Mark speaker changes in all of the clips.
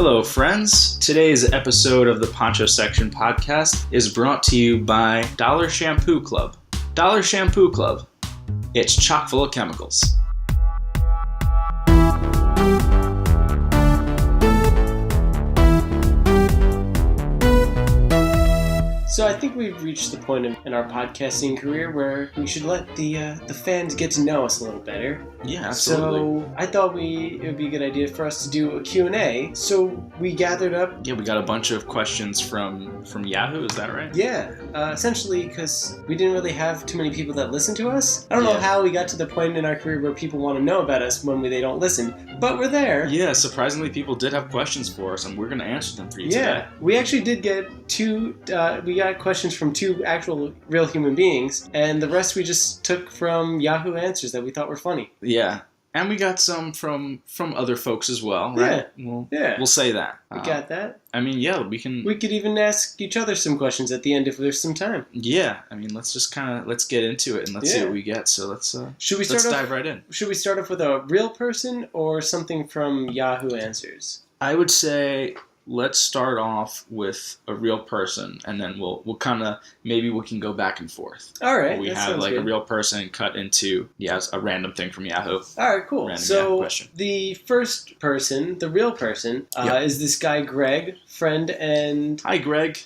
Speaker 1: Hello, friends. Today's episode of the Poncho Section podcast is brought to you by Dollar Shampoo Club. Dollar Shampoo Club. It's chock full of chemicals.
Speaker 2: So I think we've reached the point in our podcasting career where we should let the fans get to know us a little better.
Speaker 1: Yeah, absolutely.
Speaker 2: So I thought it would be a good idea for us to do a Q&A. So we gathered up.
Speaker 1: Yeah, we got a bunch of questions from Yahoo, is that right?
Speaker 2: Yeah, essentially because we didn't really have too many people that listen to us. I don't know how we got to the point in our career where people want to know about us when they don't listen, but we're there.
Speaker 1: Yeah, surprisingly, people did have questions for us, and we're going to answer them for you today.
Speaker 2: Yeah, we actually did get we got questions from two actual real human beings, and the rest we just took from Yahoo Answers that we thought were funny.
Speaker 1: Yeah, and we got some from other folks as well, right?
Speaker 2: Yeah.
Speaker 1: We'll say that.
Speaker 2: We got that.
Speaker 1: I mean, yeah, we can...
Speaker 2: We could even ask each other some questions at the end if there's some time.
Speaker 1: Yeah, I mean, let's get into it and let's see what we get. So let's dive right in.
Speaker 2: Should we start off with a real person or something from Yahoo Answers?
Speaker 1: I would say... Let's start off with a real person, and then we'll kind of, maybe we can go back and forth.
Speaker 2: All right.
Speaker 1: We have like a real person cut into, a random thing from Yahoo.
Speaker 2: All right, cool. So the first person, the real person, is this guy, Greg, friend and...
Speaker 1: Hi, Greg.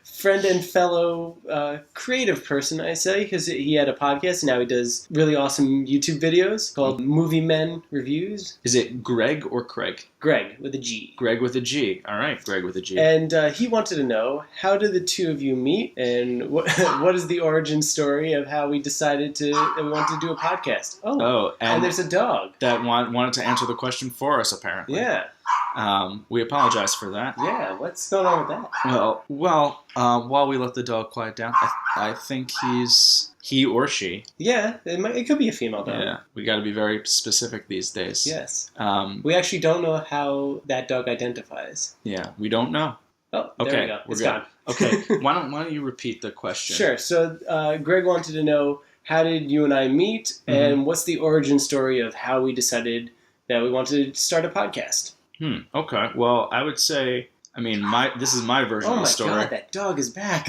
Speaker 2: Friend and fellow creative person, I say, because he had a podcast and now he does really awesome YouTube videos called Movie Men Reviews.
Speaker 1: Is it Greg or Craig?
Speaker 2: Greg with a G.
Speaker 1: Greg with a G. All right, Greg with a G.
Speaker 2: And he wanted to know, how did the two of you meet, and what is the origin story of how we decided that we wanted to do a podcast? Oh, and there's a dog
Speaker 1: that wanted to answer the question for us, apparently.
Speaker 2: Yeah.
Speaker 1: We apologize for that.
Speaker 2: Yeah, what's going on with that?
Speaker 1: Well, while we let the dog quiet down, I think he or she.
Speaker 2: Yeah, it could be a female dog.
Speaker 1: Yeah, we got to be very specific these days.
Speaker 2: Yes. We actually don't know how that dog identifies.
Speaker 1: Yeah, we don't know.
Speaker 2: Oh, there we go. It's gone.
Speaker 1: Okay, why don't you repeat the question?
Speaker 2: Sure. So Greg wanted to know, how did you and I meet, and what's the origin story of how we decided that we wanted to start a podcast?
Speaker 1: Okay. Well, I would say, this is my version of the story. Oh my
Speaker 2: God, that dog is back.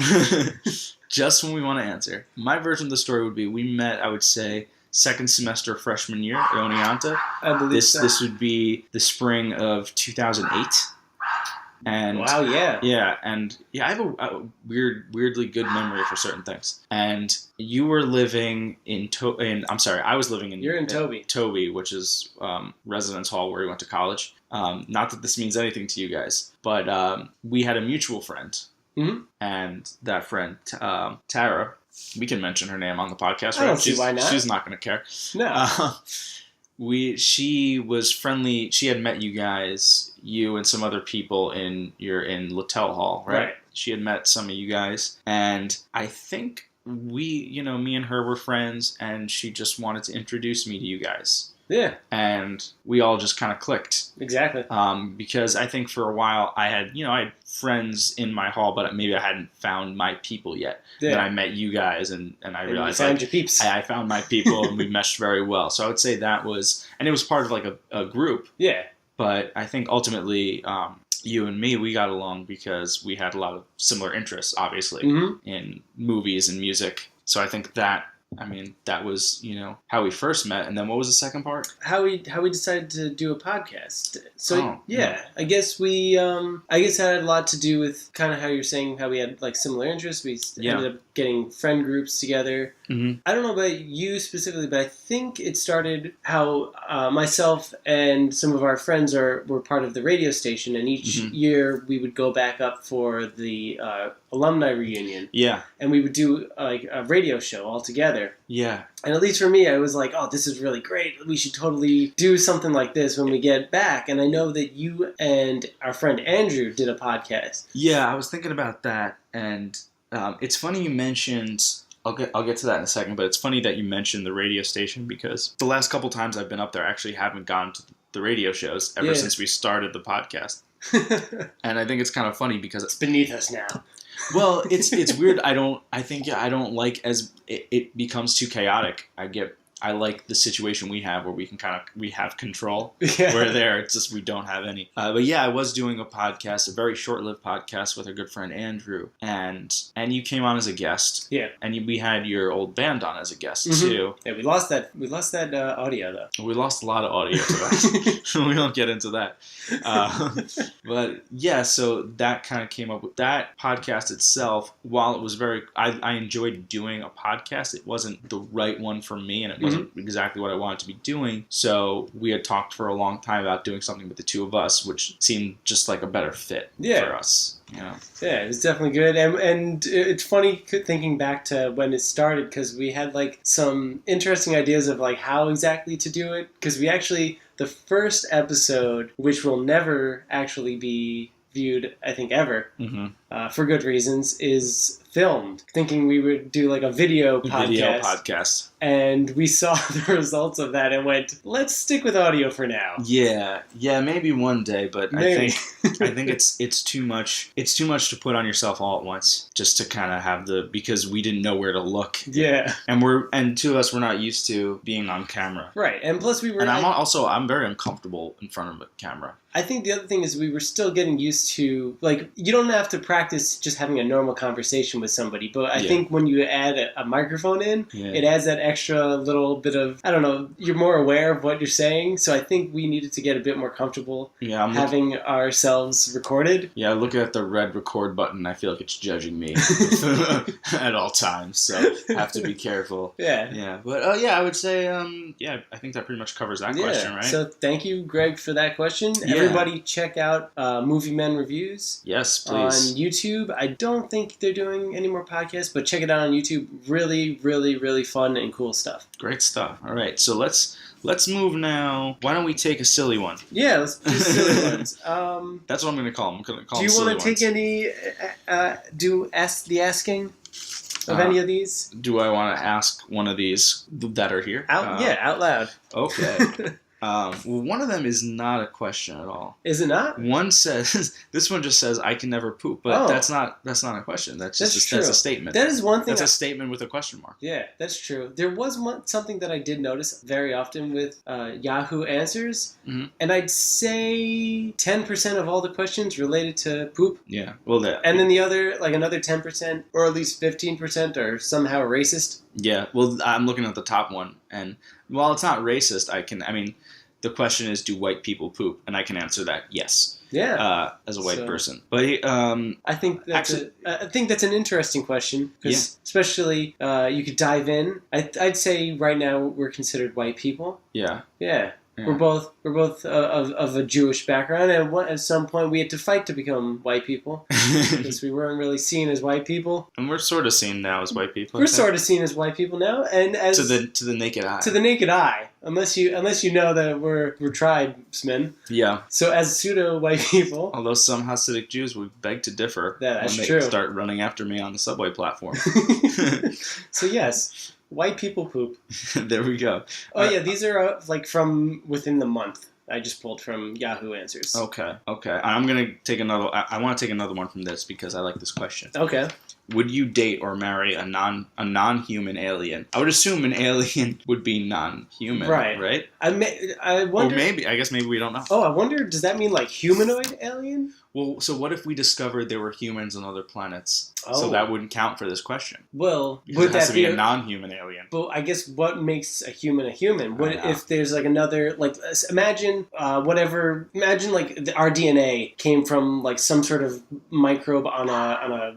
Speaker 1: Just when we want to answer. My version of the story would be, we met, I would say, second semester freshman year at Oneonta.
Speaker 2: I believe so.
Speaker 1: This would be the spring of 2008. And
Speaker 2: wow, yeah.
Speaker 1: Yeah, and I have a weirdly good memory for certain things. And you were living I was living in...
Speaker 2: You're in Toby.
Speaker 1: Toby, which is residence hall where we went to college. Not that this means anything to you guys, but we had a mutual friend. Mm-hmm. And that friend, Tara, we can mention her name on the podcast, right?
Speaker 2: I don't see why not.
Speaker 1: She's not going to care.
Speaker 2: No.
Speaker 1: She was friendly. She had met you guys, you and some other people in Littell Hall, right? She had met some of you guys, and I think me and her were friends, and she just wanted to introduce me to you guys.
Speaker 2: Yeah.
Speaker 1: And we all just kind of clicked.
Speaker 2: Exactly.
Speaker 1: Because I think for a while I had friends in my hall, but maybe I hadn't found my people yet. Yeah. Then I met you guys, and I realized
Speaker 2: you found your peeps.
Speaker 1: I found my people, and we meshed very well. So I would say that was, and it was part of like a group.
Speaker 2: Yeah.
Speaker 1: But I think ultimately, you and me, we got along because we had a lot of similar interests, obviously, in movies and music. So I think that was, how we first met. And then what was the second part? How we
Speaker 2: decided to do a podcast. So, I guess it had a lot to do with kind of how you're saying how we had like similar interests. We ended up getting friend groups together. Mm-hmm. I don't know about you specifically, but I think it started how myself and some of our friends were part of the radio station, and each year we would go back up for the alumni reunion.
Speaker 1: Yeah.
Speaker 2: And we would do like a radio show all together.
Speaker 1: Yeah.
Speaker 2: And at least for me, I was like, oh, this is really great. We should totally do something like this when we get back. And I know that you and our friend Andrew did a podcast.
Speaker 1: Yeah, I was thinking about that. And it's funny you mentioned... I'll get to that in a second, but it's funny that you mentioned the radio station, because the last couple times I've been up there, I actually haven't gone to the radio shows ever since we started the podcast. And I think it's kind of funny because...
Speaker 2: It's beneath us now.
Speaker 1: Well, it's weird. I don't like as it becomes too chaotic. I I like the situation we have where we have control.
Speaker 2: Yeah.
Speaker 1: Where there, it's just we don't have any. But yeah, I was doing a podcast, a very short-lived podcast with our good friend Andrew, and you came on as a guest.
Speaker 2: Yeah.
Speaker 1: And we had your old band on as a guest too.
Speaker 2: Yeah, we lost that audio though.
Speaker 1: We lost a lot of audio to that. We don't get into that. But yeah, so that kind of came up with that podcast itself. While it was I enjoyed doing a podcast, it wasn't the right one for me, and it wasn't exactly what I wanted to be doing. So we had talked for a long time about doing something with the two of us, which seemed just like a better fit for us. Yeah,
Speaker 2: it was definitely good, and it's funny thinking back to when it started, because we had like some interesting ideas of like how exactly to do it, because we actually, the first episode, which will never actually be viewed, I think, ever, for good reasons, is filmed, thinking we would do like a video podcast. And we saw the results of that and went, let's stick with audio for now.
Speaker 1: Yeah, maybe one day, but
Speaker 2: maybe.
Speaker 1: I think it's too much. It's too much to put on yourself all at once, just to kind of have because we didn't know where to look.
Speaker 2: Yeah,
Speaker 1: and two of us were not used to being on camera.
Speaker 2: Right, and plus we were.
Speaker 1: And I'm very uncomfortable in front of a camera.
Speaker 2: I think the other thing is we were still getting used to, like, you don't have to practice just having a normal conversation with somebody, but I think when you add a microphone in, it adds that extra little bit of, I don't know, you're more aware of what you're saying, so I think we needed to get a bit more comfortable having ourselves recorded. Yeah,
Speaker 1: looking at the red record button, I feel like it's judging me at all times, so I have to be careful. Yeah, but I would say, I think that pretty much covers that question, right?
Speaker 2: So thank you, Greg, for that question. Everybody check out Movie Men Reviews.
Speaker 1: Yes, please.
Speaker 2: On YouTube. I don't think they're doing any more podcasts, but check it out on YouTube. Really, really, really fun and cool stuff.
Speaker 1: Great stuff. All right, so let's move now. Why don't we take a silly one?
Speaker 2: Yeah, let's do silly ones.
Speaker 1: That's what I'm going to call them. I'm going to call
Speaker 2: them silly ones. Do you want to take any, the asking of any of these?
Speaker 1: Do I want to ask one of these that are here?
Speaker 2: Out loud.
Speaker 1: Okay. Well, one of them is not a question at all.
Speaker 2: Is it not?
Speaker 1: One says, this one just says, I can never poop. But that's not a question. That's a statement.
Speaker 2: That is one thing.
Speaker 1: That's a statement with a question mark.
Speaker 2: Yeah, that's true. There was something that I did notice very often with Yahoo Answers. Mm-hmm. And I'd say 10% of all the questions related to poop.
Speaker 1: Yeah. Well,
Speaker 2: and then the other, like another 10%, or at least 15% are somehow racist.
Speaker 1: Yeah. Well, I'm looking at the top one. And while it's not racist, the question is, do white people poop? And I can answer that yes.
Speaker 2: Yeah.
Speaker 1: As a white person, but
Speaker 2: I think that's an interesting question, because especially you could dive in. I'd say right now we're considered white people.
Speaker 1: Yeah.
Speaker 2: Yeah. Yeah. We're both of a Jewish background, and at some point we had to fight to become white people because we weren't really seen as white people.
Speaker 1: And we're sort of seen now as white people.
Speaker 2: We're sort of seen as white people now, and as
Speaker 1: to the naked eye.
Speaker 2: To the naked eye, unless you know that we're tribesmen.
Speaker 1: Yeah.
Speaker 2: So as pseudo white people,
Speaker 1: although some Hasidic Jews would beg to differ
Speaker 2: that's
Speaker 1: when
Speaker 2: true.
Speaker 1: They start running after me on the subway platform.
Speaker 2: So yes. White people poop.
Speaker 1: There we go.
Speaker 2: Oh, yeah, these are like from within the month. I just pulled from Yahoo Answers.
Speaker 1: Okay. I'm going to take another... I want to take another one from this because I like this question.
Speaker 2: Okay.
Speaker 1: Would you date or marry a non-human alien? I would assume an alien would be non-human, right?
Speaker 2: I wonder...
Speaker 1: Or maybe, I guess maybe we don't know.
Speaker 2: Oh, I wonder, does that mean like humanoid alien?
Speaker 1: Well, so what if we discovered there were humans on other planets? Oh. So that wouldn't count for this question.
Speaker 2: Well,
Speaker 1: would that be a non-human alien?
Speaker 2: Well, I guess what makes a human a human? What if there's like another, like, imagine like our DNA came from like some sort of microbe on a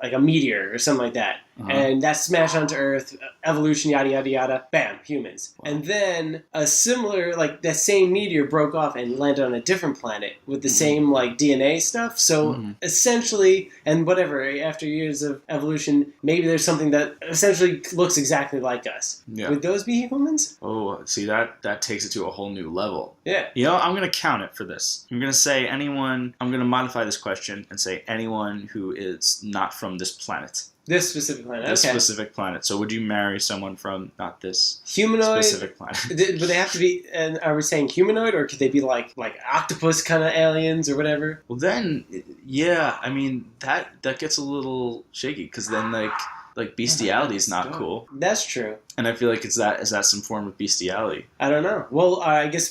Speaker 2: like a meteor or something like that. Uh-huh. And that smashed onto Earth, evolution, yada, yada, yada, bam, humans. Wow. And then a similar, like, that same meteor broke off and landed on a different planet with the same, like, DNA stuff. So essentially, and whatever, after years of evolution, maybe there's something that essentially looks exactly like us.
Speaker 1: Yeah.
Speaker 2: Would those be humans?
Speaker 1: Oh, see, that takes it to a whole new level.
Speaker 2: Yeah.
Speaker 1: You know, I'm going to count it for this. I'm going to say I'm going to modify this question and say anyone who is not from this planet.
Speaker 2: This specific planet.
Speaker 1: This specific planet. So would you marry someone from not this
Speaker 2: humanoid
Speaker 1: specific planet?
Speaker 2: Would they have to be? And are we saying humanoid, or could they be like octopus kind of aliens or whatever?
Speaker 1: Well, then, yeah. I mean, that gets a little shaky because then like like bestiality is not cool.
Speaker 2: That's true.
Speaker 1: And I feel like is that some form of bestiality?
Speaker 2: I don't know. Well, I guess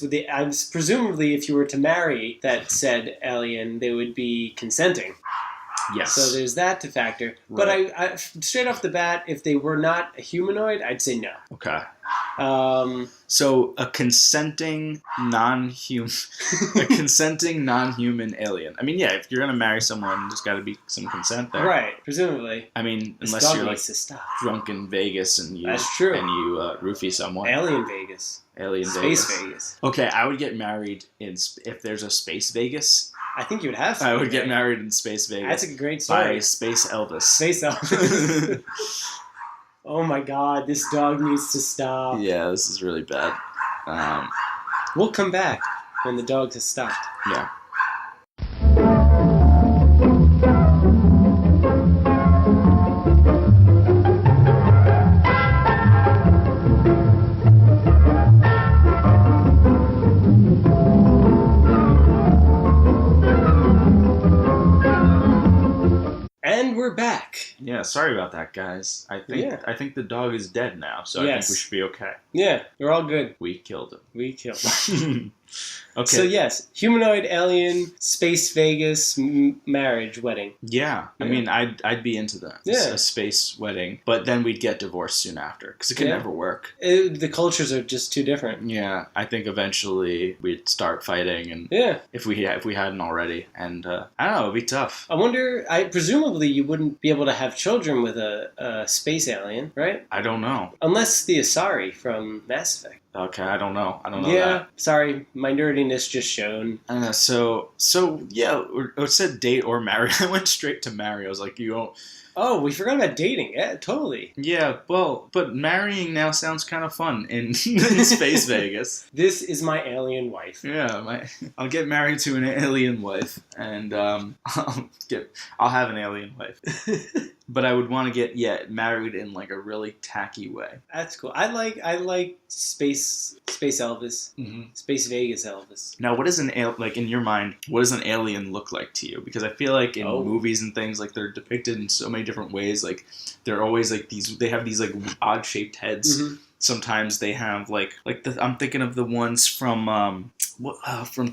Speaker 2: presumably if you were to marry that said alien, they would be consenting.
Speaker 1: Yes.
Speaker 2: So there's that to factor. Right. But I straight off the bat, if they were not a humanoid, I'd say no.
Speaker 1: Okay. So a consenting non-human alien. I mean, yeah, if you're gonna marry someone, there's got to be some consent there,
Speaker 2: right? Presumably.
Speaker 1: I mean, unless you're like drunk in Vegas and you roofie someone.
Speaker 2: Alien Vegas. Space Vegas.
Speaker 1: Okay, I would get married if there's a Space Vegas.
Speaker 2: I think you would have to.
Speaker 1: I would get married in Space Vegas.
Speaker 2: That's a great story.
Speaker 1: By Space Elvis.
Speaker 2: Space Elvis. Oh my God, this dog needs to stop.
Speaker 1: Yeah, this is really bad.
Speaker 2: We'll come back when the dog has stopped.
Speaker 1: Yeah.
Speaker 2: We're back.
Speaker 1: Yeah, sorry about that, guys. I think the dog is dead now, so I think we should be okay.
Speaker 2: Yeah, we're all good.
Speaker 1: We killed him.
Speaker 2: Okay. So yes, humanoid alien space Vegas marriage wedding.
Speaker 1: Yeah, I mean, I'd be into that. Yeah, a space wedding, but then we'd get divorced soon after because it could never work.
Speaker 2: The cultures are just too different.
Speaker 1: Yeah, I think eventually we'd start fighting, and if we hadn't already, and I don't know, it'd be tough.
Speaker 2: I wonder. Presumably you wouldn't be able to have children with a space alien, right?
Speaker 1: I don't know.
Speaker 2: Unless the Asari from Mass Effect.
Speaker 1: Okay, I don't know that.
Speaker 2: Yeah, sorry, my nerdiness just shown.
Speaker 1: I don't know, so yeah, it said date or marry. I went straight to marry. I was like, you don't...
Speaker 2: Oh, we forgot about dating. Yeah, totally.
Speaker 1: Yeah, well, but marrying now sounds kind of fun in Space Vegas.
Speaker 2: This is my alien wife.
Speaker 1: Yeah, I'll get married to an alien wife, and I'll have an alien wife. But I would want to get married in like a really tacky way.
Speaker 2: That's cool. I like space Elvis, Space Vegas Elvis.
Speaker 1: Now, what is in your mind? What does an alien look like to you? Because I feel like in movies and things, like they're depicted in so many different ways. Like they're always like these. They have these like odd shaped heads. Mm-hmm. Sometimes they have I'm thinking of the ones from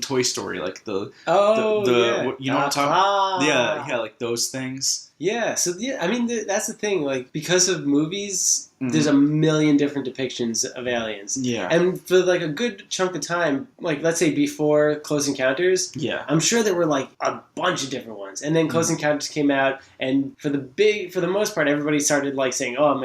Speaker 1: Toy Story, like you know what I'm talking about? Yeah, like those things.
Speaker 2: Yeah, so I mean that's the thing. Like because of movies, there's a million different depictions of aliens. Yeah, and for like a good chunk of time, like let's say before Close Encounters, I'm sure there were like a bunch of different ones. And then Close Encounters came out, and for the most part, everybody started like saying, "Oh, I'm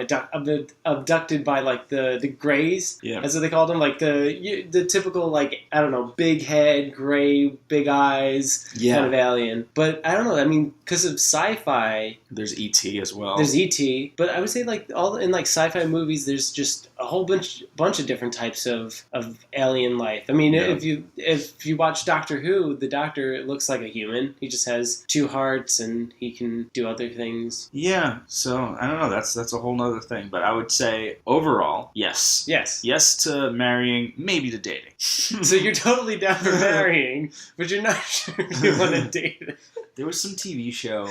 Speaker 2: abducted by like the Greys." Yeah, that's what they called them, like the typical like I don't know, big head, gray, big eyes kind of alien. But I don't know. I mean, because of sci-fi.
Speaker 1: There's E.T. as well.
Speaker 2: There's E.T., but I would say like all in like sci-fi movies, there's just a whole bunch of different types of alien life. I mean, if you watch Doctor Who, the Doctor looks like a human. He just has two hearts and he can do other things.
Speaker 1: Yeah, so I don't know. That's a whole other thing. But I would say overall, yes to marrying, maybe to dating.
Speaker 2: So you're totally down for marrying, but you're not sure if you want to date.
Speaker 1: There was some TV show,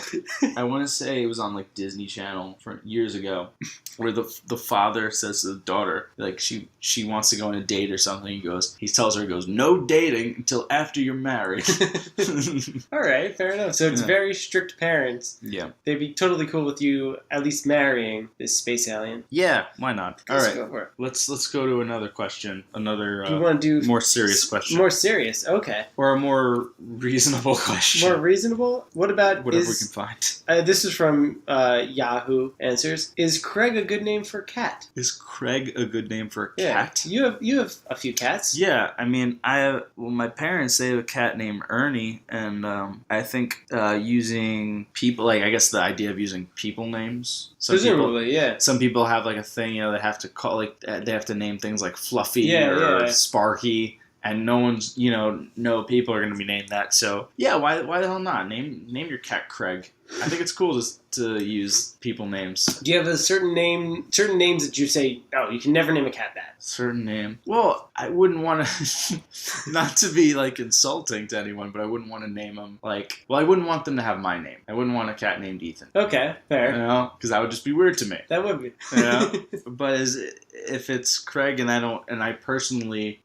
Speaker 1: I want to say it was on like Disney Channel from years ago, where the father says to the daughter, like she wants to go on a date or something. He tells her, no dating until after you're married.
Speaker 2: All right, fair enough. So it's very strict parents. Yeah, they'd be totally cool with you at least marrying this space alien.
Speaker 1: Yeah, why not? All right, go for it. Let's go to another question. Another
Speaker 2: you want to do
Speaker 1: more serious question.
Speaker 2: More serious, okay.
Speaker 1: Or a more reasonable question.
Speaker 2: More reasonable. What about
Speaker 1: whatever we can find?
Speaker 2: This is from Yahoo Answers. Is Craig a good name for a cat?
Speaker 1: Is Craig a good name for a cat?
Speaker 2: You have a few cats.
Speaker 1: Yeah, I mean, my parents, they have a cat named Ernie, and I think using people, like I guess the idea of using people names.
Speaker 2: Presumably, yeah.
Speaker 1: Some people have like a thing, they have to call they have to name things like Fluffy or Sparky. And no one's, no people are going to be named that. So, yeah, why the hell not? Name your cat Craig. I think it's cool to use people names.
Speaker 2: Do you have a certain names that you say, oh, you can never name a cat that?
Speaker 1: Certain name. Well, I wouldn't want to, not to be like insulting to anyone, but I wouldn't want to name them like, well, I wouldn't want them to have my name. I wouldn't want a cat named Ethan.
Speaker 2: Okay, fair.
Speaker 1: You know, because that would just be weird to me.
Speaker 2: That would be.
Speaker 1: You know? But if it's Craig and I personally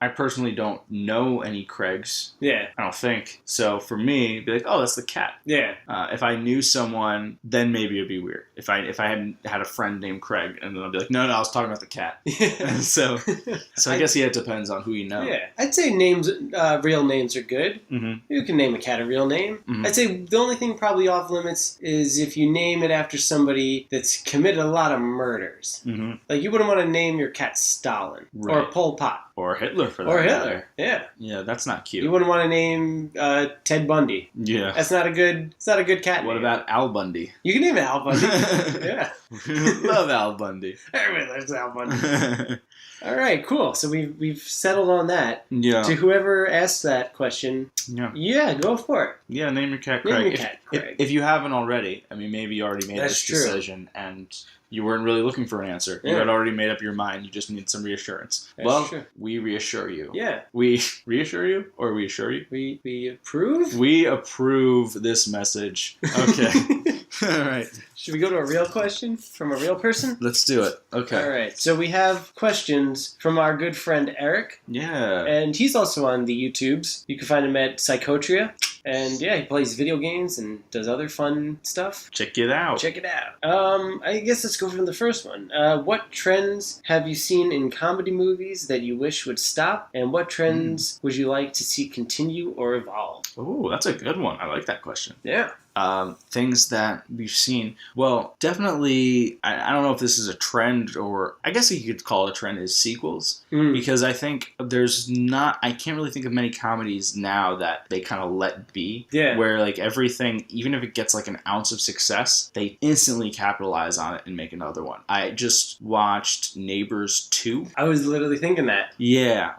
Speaker 1: don't know any Craigs.
Speaker 2: Yeah.
Speaker 1: I don't think. So for me, it'd be like, oh, that's the cat.
Speaker 2: Yeah.
Speaker 1: If I knew someone, then maybe it'd be weird. If I hadn't had a friend named Craig, and then I'd be like, no, I was talking about the cat. so I guess it depends on who you know.
Speaker 2: Yeah, I'd say names, real names are good.
Speaker 1: Mm-hmm.
Speaker 2: You can name a cat a real name.
Speaker 1: Mm-hmm.
Speaker 2: I'd say the only thing probably off limits is if you name it after somebody that's committed a lot of murders.
Speaker 1: Mm-hmm.
Speaker 2: Like you wouldn't want to name your cat Stalin or Pol Pot.
Speaker 1: Or Hitler, for that
Speaker 2: matter.
Speaker 1: Hitler,
Speaker 2: yeah.
Speaker 1: Yeah, that's not cute.
Speaker 2: You wouldn't want to name Ted Bundy.
Speaker 1: Yeah.
Speaker 2: That's not a good cat
Speaker 1: What
Speaker 2: name.
Speaker 1: about Al Bundy?
Speaker 2: You can name it Al Bundy. Yeah.
Speaker 1: Love Al Bundy.
Speaker 2: Everybody loves Al Bundy. All right, cool. So we've settled on that.
Speaker 1: Yeah.
Speaker 2: To whoever asked that question, yeah, go for it.
Speaker 1: Yeah, name your cat Craig.
Speaker 2: Name your cat Craig.
Speaker 1: If you haven't already, I mean, maybe you already made this decision and you weren't really looking for an answer. You had already made up your mind. You just need some reassurance.
Speaker 2: That's true.
Speaker 1: We reassure you.
Speaker 2: Yeah.
Speaker 1: We reassure you or we assure you?
Speaker 2: We approve?
Speaker 1: We approve this message. Okay. All right.
Speaker 2: Should we go to a real question from a real person?
Speaker 1: Let's do it. Okay.
Speaker 2: All right. So we have questions from our good friend Eric.
Speaker 1: Yeah.
Speaker 2: And he's also on the YouTubes. You can find him at Psychotria. And yeah, he plays video games and does other fun stuff.
Speaker 1: Check it out.
Speaker 2: I guess let's go from the first one. What trends have you seen in comedy movies that you wish would stop? And what trends would you like to see continue or evolve?
Speaker 1: Oh, that's a good one. I like that question.
Speaker 2: Yeah.
Speaker 1: Things that we've seen. Well, definitely, I don't know if this is a trend or I guess you could call it a trend is sequels. Because I think I can't really think of many comedies now that they kind of let be.
Speaker 2: Yeah.
Speaker 1: Where like everything, even if it gets like an ounce of success, they instantly capitalize on it and make another one. I just watched Neighbors 2.
Speaker 2: I was literally thinking that.
Speaker 1: Yeah,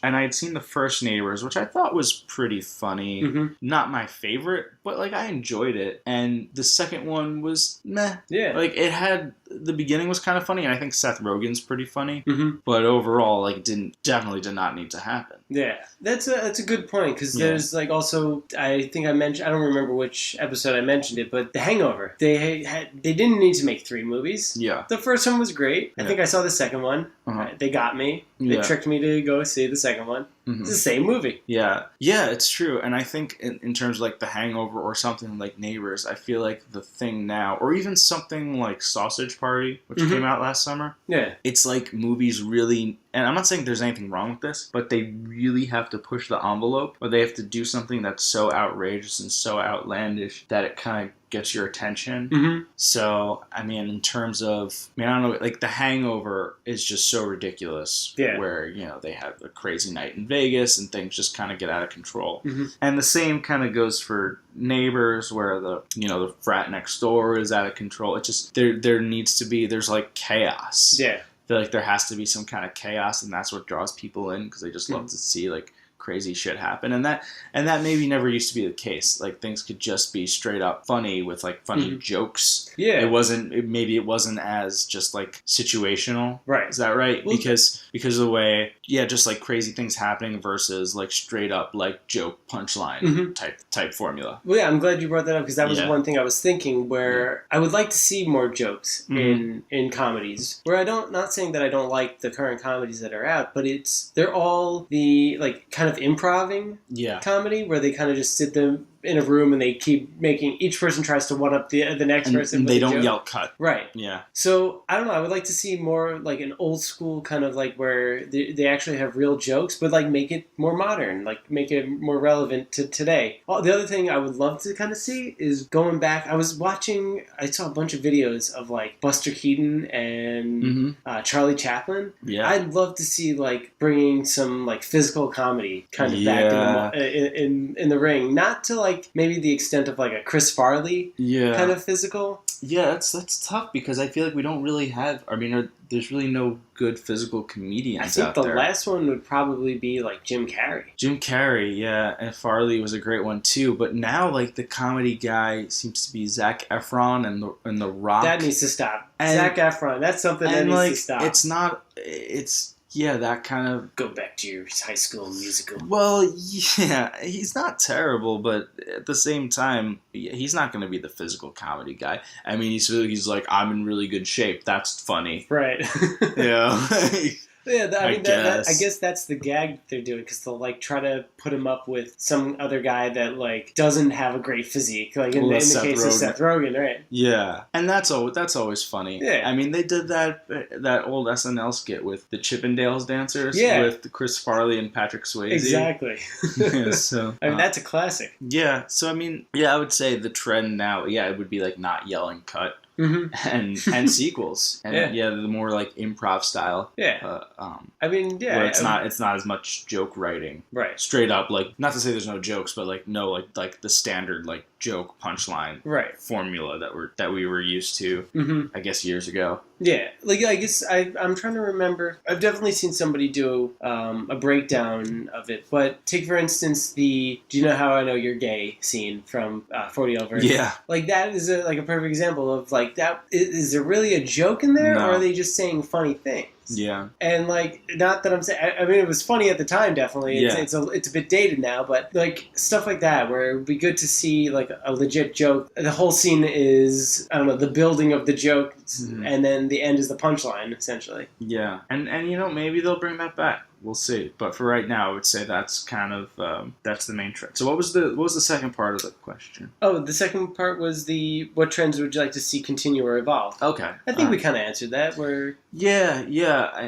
Speaker 1: and I had seen the first Neighbors, which I thought was pretty funny.
Speaker 2: Mm-hmm.
Speaker 1: Not my favorite, but like I enjoyed it. And the second one was meh.
Speaker 2: Yeah.
Speaker 1: Like the beginning was kind of funny, and I think Seth Rogen's pretty funny.
Speaker 2: Mm-hmm.
Speaker 1: But overall, like definitely did not need to happen.
Speaker 2: Yeah, that's a good point because there's like also I think I don't remember which episode I mentioned it, but The Hangover. They didn't need to make 3 movies.
Speaker 1: Yeah.
Speaker 2: The first one was great. I think I saw the second one.
Speaker 1: Uh-huh.
Speaker 2: They got me. They tricked me to go see the second one. Mm-hmm. It's the same movie.
Speaker 1: Yeah, it's true. And I think in terms of like The Hangover or something like Neighbors, I feel like the thing now, or even something like Sausage Party, which came out last summer. Yeah. It's like movies really, and I'm not saying there's anything wrong with this, but they really have to push the envelope, or they have to do something that's so outrageous and so outlandish that it kind of gets your attention. Mm-hmm. So, I mean, in terms of, I don't know, like The Hangover is just so ridiculous. Yeah. Where, they have a crazy night in Vegas and things just kind of get out of control. Mm-hmm. And the same kind of goes for Neighbors, where the frat next door is out of control. It just, there needs to be, there's like chaos. Yeah. I feel like there has to be some kind of chaos, and that's what draws people in, because they just love to see like crazy shit happen, and that maybe never used to be the case. Like things could just be straight up funny with like funny jokes. Yeah, it wasn't as just like situational. Right, is that right? Well, because of the way, just like crazy things happening versus like straight up like joke punchline type formula. Well,
Speaker 2: yeah, I'm glad you brought that up, because that was one thing I was thinking, where I would like to see more jokes in comedies. Where not saying that I don't like the current comedies that are out, but they're all the like kind of improving comedy, where they kind of just sit them in a room and they keep making, each person tries to one up the next person.
Speaker 1: And they don't yell cut.
Speaker 2: Right. Yeah. So, I don't know, I would like to see more like an old school kind of like where they actually have real jokes, but like make it more modern, like make it more relevant to today. The other thing I would love to kind of see is going back, I saw a bunch of videos of like Buster Keaton and Charlie Chaplin. Yeah. I'd love to see like bringing some like physical comedy kind of back in the ring. Not to like like maybe the extent of like a Chris Farley kind of physical.
Speaker 1: Yeah, that's tough because I feel like we don't really have. I mean, there's really no good physical comedians out there.
Speaker 2: I think the last one would probably be like Jim Carrey.
Speaker 1: Jim Carrey, yeah, and Farley was a great one too. But now, like the comedy guy seems to be Zac Efron and the Rock.
Speaker 2: That needs to stop. Zac Efron. That's something that needs to stop.
Speaker 1: It's not. Yeah, that kind of...
Speaker 2: Go back to your High School Musical.
Speaker 1: Well, yeah, he's not terrible, but at the same time, he's not going to be the physical comedy guy. I mean, he's like, I'm in really good shape. That's funny.
Speaker 2: Right.
Speaker 1: Yeah.
Speaker 2: Yeah, I guess that's the gag they're doing, because they'll like try to put him up with some other guy that like doesn't have a great physique, like in the case of Seth Rogen, right?
Speaker 1: Yeah, and that's always funny.
Speaker 2: Yeah,
Speaker 1: I mean they did that old SNL skit with the Chippendales dancers, with Chris Farley and Patrick Swayze.
Speaker 2: Exactly.
Speaker 1: Yeah, so
Speaker 2: I mean that's a classic.
Speaker 1: Yeah, so I mean, I would say the trend now, it would be like not yelling cut.
Speaker 2: Mm-hmm.
Speaker 1: and sequels, and the more like improv style.
Speaker 2: I mean,
Speaker 1: where it's not as much joke writing,
Speaker 2: right?
Speaker 1: Straight up, like not to say there's no jokes, but like like the standard like joke punchline formula that we were used to, I guess years ago.
Speaker 2: Yeah, like I guess I'm trying to remember. I've definitely seen somebody do a breakdown of it. But take for instance the "Do you know how I know you're gay?" scene from 40 Over.
Speaker 1: Yeah,
Speaker 2: like that is a perfect example of like that. Is there really a joke in there, or are they just saying funny things?
Speaker 1: Yeah,
Speaker 2: and like not that I'm saying. I mean, it was funny at the time, definitely. It's a bit dated now, but like stuff like that, where it would be good to see like a legit joke. The whole scene is the building of the joke, and then the end is the punchline, essentially.
Speaker 1: Yeah, and maybe they'll bring that back. We'll see. But for right now, I would say that's kind of that's the main trick. So what was the second part of the question?
Speaker 2: Oh, the second part was what trends would you like to see continue or evolve?
Speaker 1: Okay,
Speaker 2: I think we kind of answered that.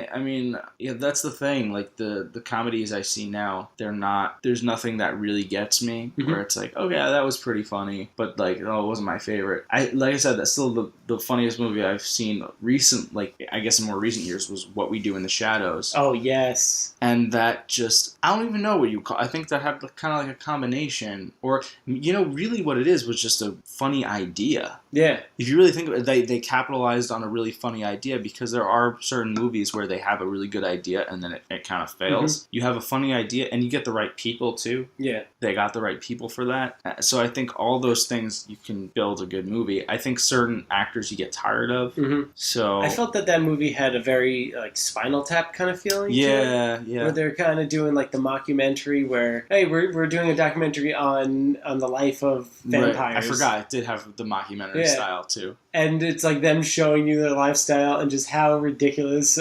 Speaker 1: I mean, that's the thing. Like the comedies I see now, there's nothing that really gets me. Where it's like, oh yeah, that was pretty funny, but like, it wasn't my favorite. Like I said, that's still the funniest movie I've seen recent. Like I guess in more recent years was What We Do in the Shadows.
Speaker 2: Oh yes.
Speaker 1: And that just, I don't even know what you call. I think that had kind of like a combination, or really what it is was just a funny idea.
Speaker 2: Yeah.
Speaker 1: If you really think of it, they capitalized on a really funny idea, because there are certain movies where they have a really good idea and then it kind of fails. You have a funny idea and you get the right people too.
Speaker 2: Yeah.
Speaker 1: They got the right people for that. So I think all those things, you can build a good movie. I think certain actors you get tired of. So
Speaker 2: I felt that movie had a very like Spinal Tap kind of feeling.
Speaker 1: Yeah.
Speaker 2: Where they're kind of doing like the mockumentary where, hey, we're doing a documentary on the life of vampires.
Speaker 1: Right. I forgot it did have the mockumentary style too.
Speaker 2: And it's like them showing you their lifestyle and just how ridiculous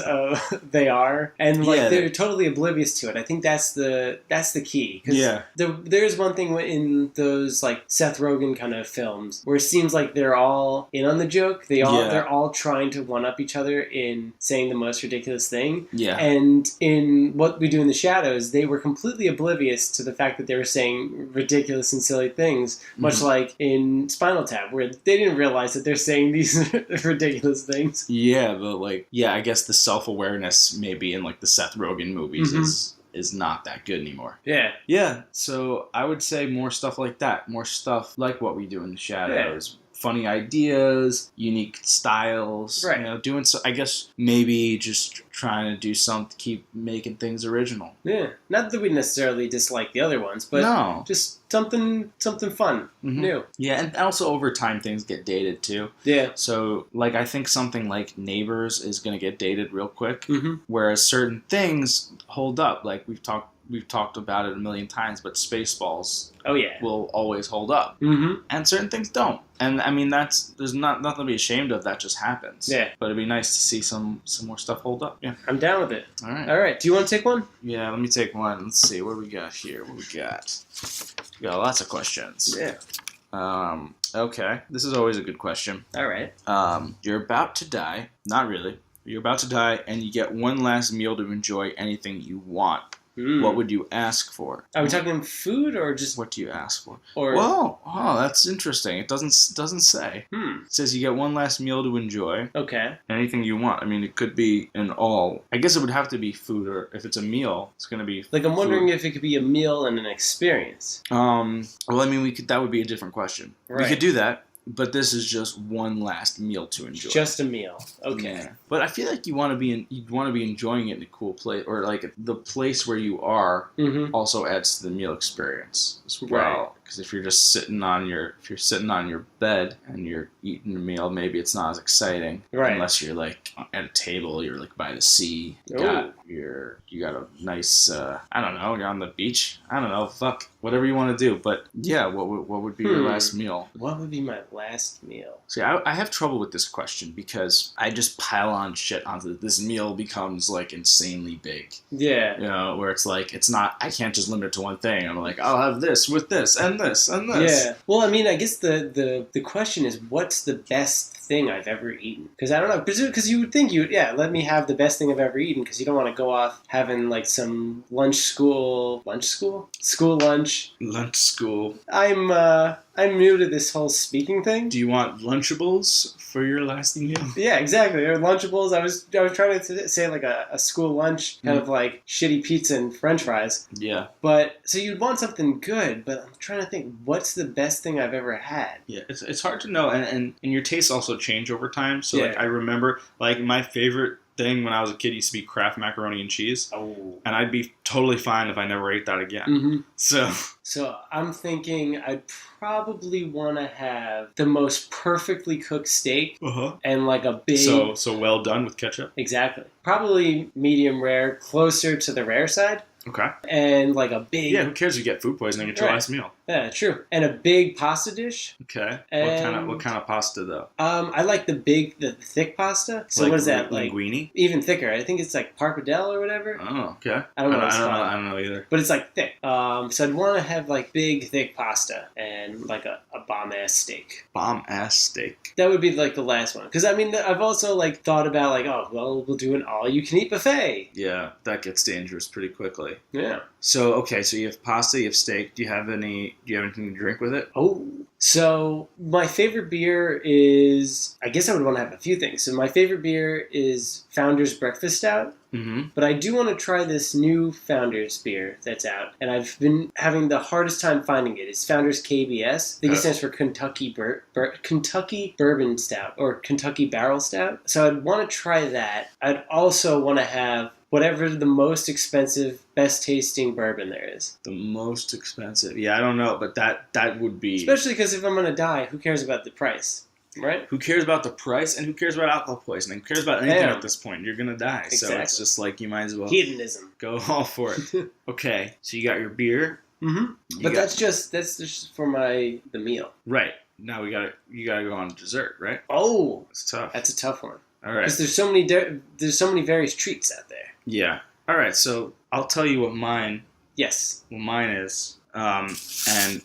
Speaker 2: they are, and like they're totally oblivious to it. I think that's the key. There's one thing in those like Seth Rogen kind of films where it seems like they're all in on the joke. They're all trying to one up each other in saying the most ridiculous thing. Yeah. And in What We Do in the Shadows, they were completely oblivious to the fact that they were saying ridiculous and silly things, much like in Spinal Tap, where they didn't realize that they're saying these ridiculous things. Yeah,
Speaker 1: but like, I guess the self-awareness maybe in like the Seth Rogen movies is not that good anymore. Yeah, so I would say more stuff like that. More stuff like What We Do in the Shadows. Funny ideas, unique styles, doing so. I guess maybe just trying to do something, keep making things original. Yeah,
Speaker 2: not that we necessarily dislike the other ones, but just something fun, new.
Speaker 1: Yeah, and also over time things get dated too. Yeah. So like I think something like Neighbors is going to get dated real quick, whereas certain things hold up. Like we've talked about it a million times, but Spaceballs will always hold up. And certain things don't. And I mean, there's nothing to be ashamed of. That just happens. Yeah. But it'd be nice to see some more stuff hold up. Yeah.
Speaker 2: I'm down with it.
Speaker 1: All
Speaker 2: right. Do you want to take one?
Speaker 1: Yeah, let me take one. Let's see. What do we got here? We got lots of questions. Yeah. Okay. This is always a good question.
Speaker 2: All right.
Speaker 1: You're about to die. Not really. You're about to die, and you get one last meal to enjoy anything you want. what would you ask for?
Speaker 2: Are we talking food or just...
Speaker 1: What do you ask for?
Speaker 2: Or...
Speaker 1: Well, that's interesting. It doesn't say. It says you get one last meal to enjoy.
Speaker 2: Okay.
Speaker 1: Anything you want. I mean, it could be an all... I guess it would have to be food, or if it's a meal, it's going to be
Speaker 2: Like, I'm wondering if it could be a meal and an experience.
Speaker 1: Well, I mean, that would be a different question.
Speaker 2: Right.
Speaker 1: We could do that. But this is just one last meal to enjoy.
Speaker 2: Just a meal, okay.
Speaker 1: Yeah. But I feel like you'd want to be enjoying it in a cool place, or like the place where you are also adds to the meal experience as well.
Speaker 2: Right.
Speaker 1: Because if you're just sitting on your bed and you're eating a meal, maybe it's not as exciting.
Speaker 2: Right.
Speaker 1: Unless you're like at a table, you're like by the sea. You got a nice I don't know, you're on the beach. I don't know, whatever you want to do. But yeah, what would be your last meal?
Speaker 2: What would be my last meal?
Speaker 1: See, I have trouble with this question because I just pile on shit onto this meal becomes like insanely big.
Speaker 2: Yeah.
Speaker 1: You know, where it's like I can't just limit it to one thing. I'm like, I'll have this with this and this and this.
Speaker 2: Yeah. Well, I mean, I guess the question is, what's the best thing I've ever eaten? Because I don't know. Because you would think let me have the best thing I've ever eaten, because you don't want to go off having like some school lunch. I'm new to this whole speaking thing.
Speaker 1: Do you want Lunchables for your last meal?
Speaker 2: Yeah, exactly. Or Lunchables. I was trying to say like a school lunch, kind of like shitty pizza and French fries.
Speaker 1: Yeah.
Speaker 2: But so you'd want something good, but I'm trying to think, what's the best thing I've ever had?
Speaker 1: Yeah, it's hard to know, and your tastes also change over time. So like I remember like my favorite thing when I was a kid used to be Kraft macaroni and cheese.
Speaker 2: Oh.
Speaker 1: And I'd be totally fine if I never ate that again.
Speaker 2: So I'm thinking I'd probably want to have the most perfectly cooked steak and like a big...
Speaker 1: So well done with ketchup?
Speaker 2: Exactly. Probably medium rare, closer to the rare side.
Speaker 1: Okay.
Speaker 2: And like a big...
Speaker 1: Yeah, who cares if you get food poisoning at your last meal?
Speaker 2: Yeah, true. And a big pasta dish.
Speaker 1: Okay.
Speaker 2: And
Speaker 1: What kind of pasta though?
Speaker 2: I like the thick pasta. So
Speaker 1: like
Speaker 2: what is that? Like
Speaker 1: linguine?
Speaker 2: Even thicker. I think it's like parpadelle or whatever.
Speaker 1: Oh, okay.
Speaker 2: I don't know what it's called.
Speaker 1: I don't know either.
Speaker 2: But it's like thick. So I'd want to have like big thick pasta and like a bomb ass steak.
Speaker 1: Bomb ass steak.
Speaker 2: That would be like the last one. Because I mean, I've also like thought about like, oh well, we'll do an all you can eat buffet.
Speaker 1: Yeah, that gets dangerous pretty quickly.
Speaker 2: Yeah.
Speaker 1: So okay, so you have pasta, you have steak. Do you have anything to drink with it?
Speaker 2: Oh, so my favorite beer is, I guess I would want to have a few things. So my favorite beer is Founder's Breakfast Stout. But I do want to try this new Founder's beer that's out, and I've been having the hardest time finding it. It's Founder's KBS. I think it stands for Kentucky Bourbon Stout or Kentucky Barrel Stout. So I'd want to try that. I'd also want to have whatever the most expensive, best tasting bourbon there is.
Speaker 1: The most expensive? Yeah, I don't know, but that would be...
Speaker 2: Especially because if I'm going to die, who cares about the price? Right?
Speaker 1: Who cares about the price, and who cares about alcohol poisoning? Who cares about anything at this point? You're going to die. Exactly. So it's just like you might as well...
Speaker 2: Hedonism.
Speaker 1: Go all for it. Okay, so you got your beer.
Speaker 2: But that's just for the meal.
Speaker 1: Right. Now you gotta go on dessert, right?
Speaker 2: Oh,
Speaker 1: it's tough.
Speaker 2: That's a tough one.
Speaker 1: All right.
Speaker 2: Because there's so many various treats out there.
Speaker 1: Yeah. All right. So I'll tell you what mine.
Speaker 2: Yes.
Speaker 1: What mine is. And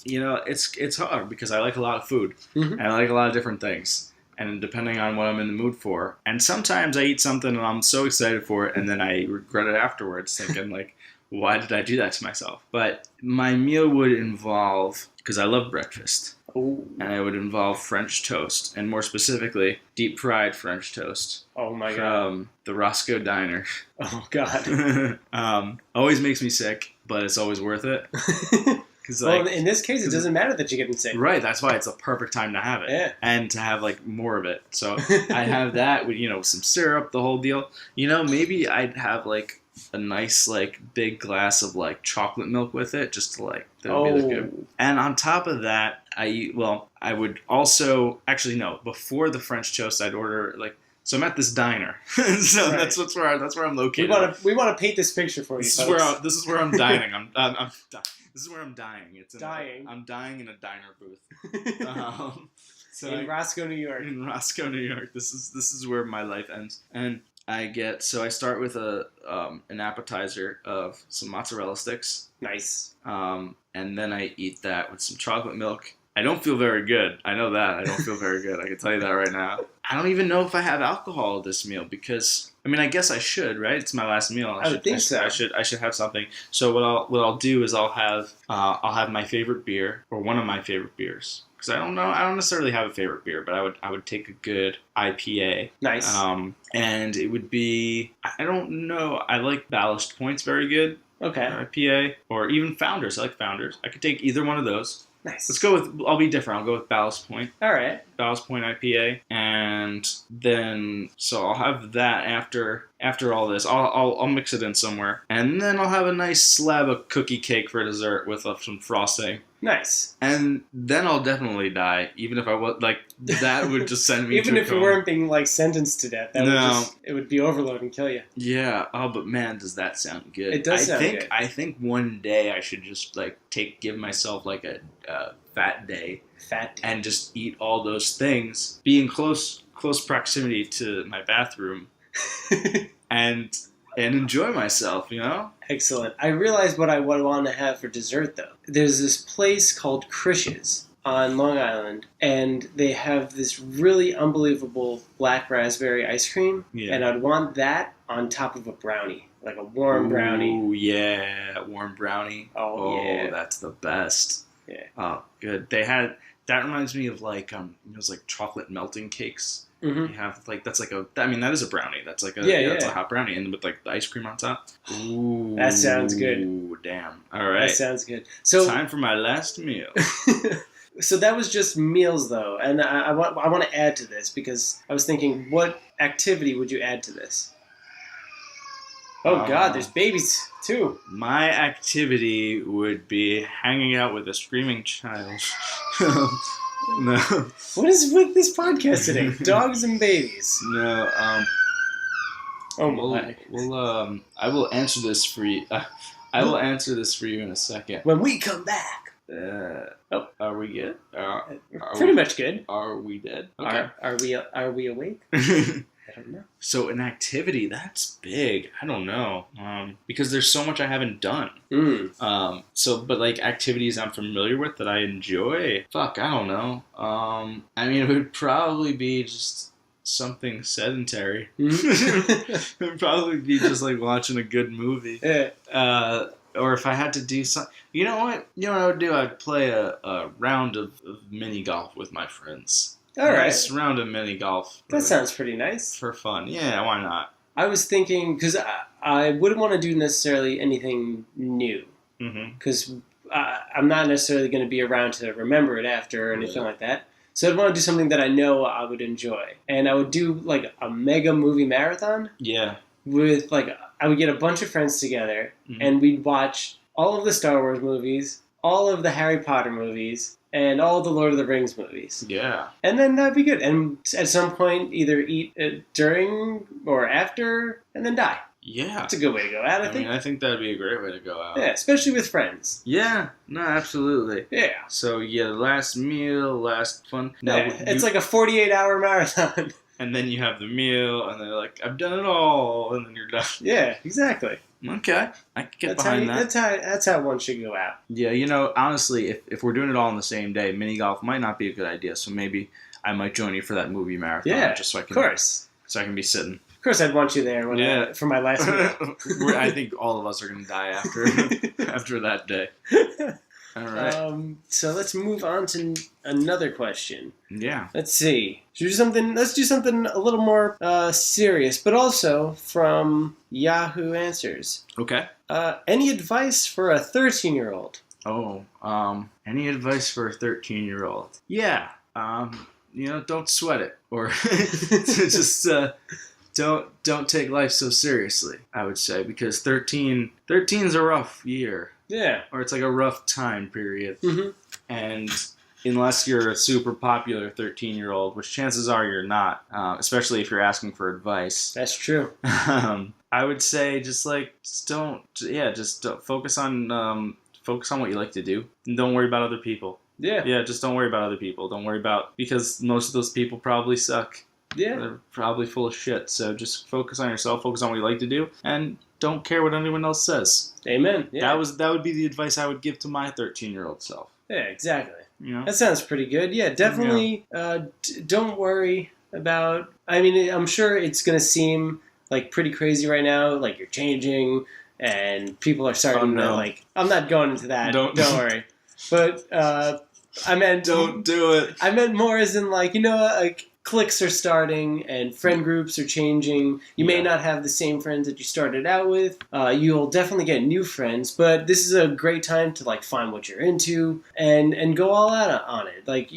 Speaker 1: you know, it's hard because I like a lot of food and I like a lot of different things. And depending on what I'm in the mood for, and sometimes I eat something and I'm so excited for it, and then I regret it afterwards, thinking like, why did I do that to myself? But my meal would involve, because I love breakfast.
Speaker 2: Ooh.
Speaker 1: And it would involve French toast, and more specifically, deep fried French toast.
Speaker 2: Oh my god!
Speaker 1: From the Roscoe Diner.
Speaker 2: Oh god!
Speaker 1: Always makes me sick, but it's always worth it.
Speaker 2: Well, in this case, it doesn't matter that you're getting sick.
Speaker 1: Right, that's why it's a perfect time to have it.
Speaker 2: Yeah.
Speaker 1: And to have like more of it. So I have that with some syrup, the whole deal. Maybe I'd have like a nice like big glass of like chocolate milk with it, just to like that would be good. And on top of that, I would also before the French toast, I'd order like. So I'm at this diner, so right. that's where I'm located.
Speaker 2: We want to paint this picture for you.
Speaker 1: This is where I'm dining. This is where I'm dying. I'm dying in a diner booth.
Speaker 2: In Roscoe, New York.
Speaker 1: In Roscoe, New York. This is where my life ends. And I start with an appetizer of some mozzarella sticks.
Speaker 2: Nice.
Speaker 1: And then I eat that with some chocolate milk I don't feel very good. I know that. I don't feel very good. I can tell you that right now. I don't even know if I have alcohol at this meal because, I mean, I guess I should, right? It's my last meal.
Speaker 2: I would think so.
Speaker 1: I should have something. So what I'll do is I'll have my favorite beer or one of my favorite beers. Because I don't necessarily have a favorite beer, but I would take a good IPA.
Speaker 2: Nice.
Speaker 1: And it would be, I don't know, I like Ballast Point's very good.
Speaker 2: Okay.
Speaker 1: IPA or even Founders. I like Founders. I could take either one of those.
Speaker 2: Nice.
Speaker 1: Let's go with, I'll be different. I'll go with Ballast Point.
Speaker 2: All right.
Speaker 1: Ballast Point IPA. And then, so I'll have that after all this. I'll mix it in somewhere. And then I'll have a nice slab of cookie cake for dessert with some frosting.
Speaker 2: Nice.
Speaker 1: And then I'll definitely die, even if I was, like, that would just send me
Speaker 2: even
Speaker 1: to a
Speaker 2: if
Speaker 1: coma.
Speaker 2: you weren't being, like, sentenced to death. It would be overload and kill you.
Speaker 1: Yeah. Oh, but man, does that sound good.
Speaker 2: It does sound good.
Speaker 1: I think one day I should just, like, give myself, like, a fat day. And just eat all those things. Be in close proximity to my bathroom. and enjoy myself, you know?
Speaker 2: Excellent. I realized what I would want to have for dessert, though. There's this place called Krish's on Long Island, and they have this really unbelievable black raspberry ice cream, and I'd want that on top of a brownie, like a warm brownie.
Speaker 1: Oh, yeah, warm brownie.
Speaker 2: Oh, yeah.
Speaker 1: That's the best.
Speaker 2: Yeah.
Speaker 1: Oh, good. That reminds me of, like, those, like, chocolate melting cakes.
Speaker 2: Mm-hmm.
Speaker 1: You have, like, that is a brownie. That's like it's a hot brownie, and with, like, the ice cream on top. Ooh,
Speaker 2: that sounds good.
Speaker 1: Ooh, damn. All right.
Speaker 2: That sounds good. So
Speaker 1: time for my last meal.
Speaker 2: So that was just meals, though, and I want to add to this because I was thinking, what activity would you add to this? Oh God, there's babies too.
Speaker 1: My activity would be hanging out with a screaming child. No.
Speaker 2: What is with this podcast today? Dogs and babies.
Speaker 1: No.
Speaker 2: Oh my.
Speaker 1: I will answer this for you. I will answer this for you in a second.
Speaker 2: When we come back.
Speaker 1: Are we good?
Speaker 2: Pretty much good.
Speaker 1: Are we dead? Okay.
Speaker 2: Are we awake? I don't know.
Speaker 1: So an activity, that's big. I don't know. Because there's so much I haven't done. But like activities I'm familiar with that I enjoy. Fuck, I don't know. I mean, it would probably be just something sedentary. It would probably be just like watching a good movie.
Speaker 2: Yeah.
Speaker 1: Or if I had to do something, you know what I would do? I'd play a round of mini golf with my friends.
Speaker 2: All right.
Speaker 1: Nice round of mini golf.
Speaker 2: That sounds pretty nice.
Speaker 1: For fun. Yeah, why not?
Speaker 2: I was thinking, because I wouldn't want to do necessarily anything new. Because I'm not necessarily going to be around to remember it after or anything like that. So I'd want to do something that I know I would enjoy. And I would do like a mega movie marathon.
Speaker 1: Yeah.
Speaker 2: With like, I would get a bunch of friends together and we'd watch all of the Star Wars movies, all of the Harry Potter movies, and all the Lord of the Rings movies.
Speaker 1: Yeah.
Speaker 2: And then that'd be good. And at some point, either eat during or after, and then die.
Speaker 1: Yeah.
Speaker 2: That's a good way to go out, I think.
Speaker 1: I think that'd be a great way to go out.
Speaker 2: Yeah, especially with friends.
Speaker 1: Yeah. No, absolutely. Yeah. So, last meal, last fun. Now,
Speaker 2: it's like a 48-hour marathon.
Speaker 1: And then you have the meal, and they're like, I've done it all, and then you're done.
Speaker 2: Yeah, exactly.
Speaker 1: Okay. I can get behind that.
Speaker 2: That's how one should go out.
Speaker 1: Yeah, honestly, if we're doing it all on the same day, mini golf might not be a good idea, so maybe I might join you for that movie marathon.
Speaker 2: Yeah,
Speaker 1: just so I can,
Speaker 2: of course.
Speaker 1: So I can be sitting.
Speaker 2: Of course I'd want you there for my last meal.
Speaker 1: I think all of us are going to die after that day. All right.
Speaker 2: So let's move on to another question.
Speaker 1: Yeah.
Speaker 2: Let's see. Let's do something a little more serious, but also from Yahoo Answers.
Speaker 1: Okay.
Speaker 2: Any advice for a 13-year-old?
Speaker 1: Oh, any advice for a 13-year-old? Yeah. Don't sweat it, or just don't take life so seriously. I would say because 13's a rough year. Yeah. Or it's like a rough time period. And unless you're a super popular 13-year-old, which chances are you're not, especially if you're asking for advice.
Speaker 2: That's true.
Speaker 1: I would say just don't focus on what you like to do and don't worry about other people. Yeah. Yeah, just don't worry about other people. Don't worry about, because most of those people probably suck. Yeah. They're probably full of shit. So just focus on yourself, focus on what you like to do, and don't care what anyone else says.
Speaker 2: Amen. Yeah.
Speaker 1: That would be the advice I would give to my 13-year-old self.
Speaker 2: Yeah, exactly.
Speaker 1: You know?
Speaker 2: That sounds pretty good. Yeah, definitely. Don't worry about. I mean, I'm sure it's gonna seem like pretty crazy right now. Like you're changing, and people are starting to like. I'm not going into that. Don't worry. But I meant
Speaker 1: don't do it.
Speaker 2: I meant more as in like like cliques are starting and friend groups are changing. You may not have the same friends that you started out with. You'll definitely get new friends, but this is a great time to like find what you're into and go all out on it. Like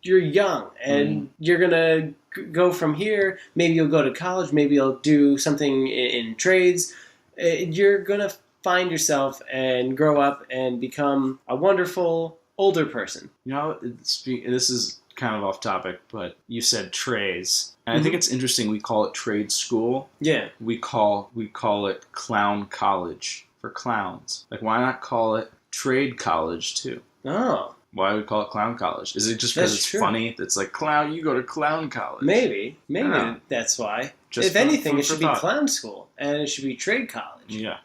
Speaker 2: you're young and you're gonna go from here. Maybe you'll go to college. Maybe you'll do something in trades. You're gonna find yourself and grow up and become a wonderful older person.
Speaker 1: This is kind of off topic, but you said trades. And I think it's interesting we call it trade school.
Speaker 2: Yeah.
Speaker 1: We call it clown college for clowns. Like, why not call it trade college too?
Speaker 2: Oh.
Speaker 1: Why do we call it clown college? Is it just because it's funny? It's like clown, you go to clown college.
Speaker 2: Maybe that's why. If anything, it should be clown school and it should be trade college.
Speaker 1: Yeah.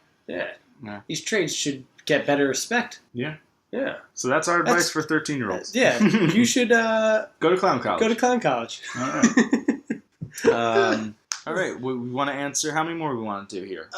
Speaker 2: These trades should get better respect.
Speaker 1: Yeah.
Speaker 2: Yeah.
Speaker 1: So that's our advice for 13-year-olds.
Speaker 2: Yeah. You should
Speaker 1: go to clown college.
Speaker 2: Go to clown college.
Speaker 1: All right. All right. We want to answer. How many more we want to do here?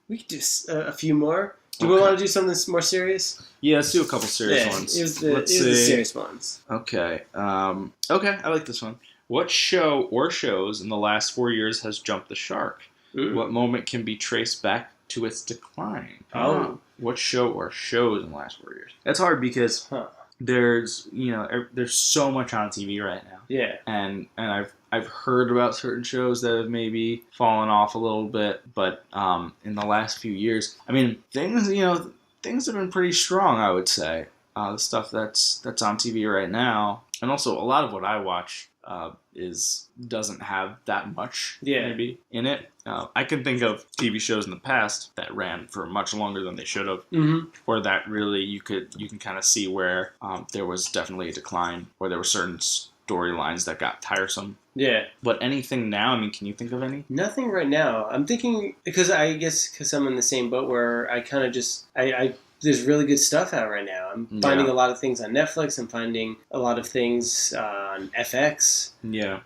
Speaker 2: We could do a few more. Do we want to do something more serious?
Speaker 1: Yeah, let's do a couple serious ones.
Speaker 2: Let's see. The serious ones.
Speaker 1: Okay. Okay, I like this one. What show or shows in the last 4 years has jumped the shark? Ooh. What moment can be traced back to its decline?
Speaker 2: Oh.
Speaker 1: What show or shows in the last 4 years? That's hard because there's so much on TV right now.
Speaker 2: Yeah.
Speaker 1: And I've heard about certain shows that have maybe fallen off a little bit, but in the last few years, I mean, things have been pretty strong, I would say. The stuff that's on TV right now, and also a lot of what I watch doesn't have that much maybe in it. I can think of TV shows in the past that ran for much longer than they should have, or that really you can kind of see where there was definitely a decline, or there were certain storylines that got tiresome.
Speaker 2: Yeah.
Speaker 1: But anything now? I mean, can you think of any?
Speaker 2: Nothing right now. I'm thinking because I'm in the same boat where I kind of just there's really good stuff out right now. I'm finding a lot of things on Netflix. I'm finding a lot of things on FX.
Speaker 1: Yeah.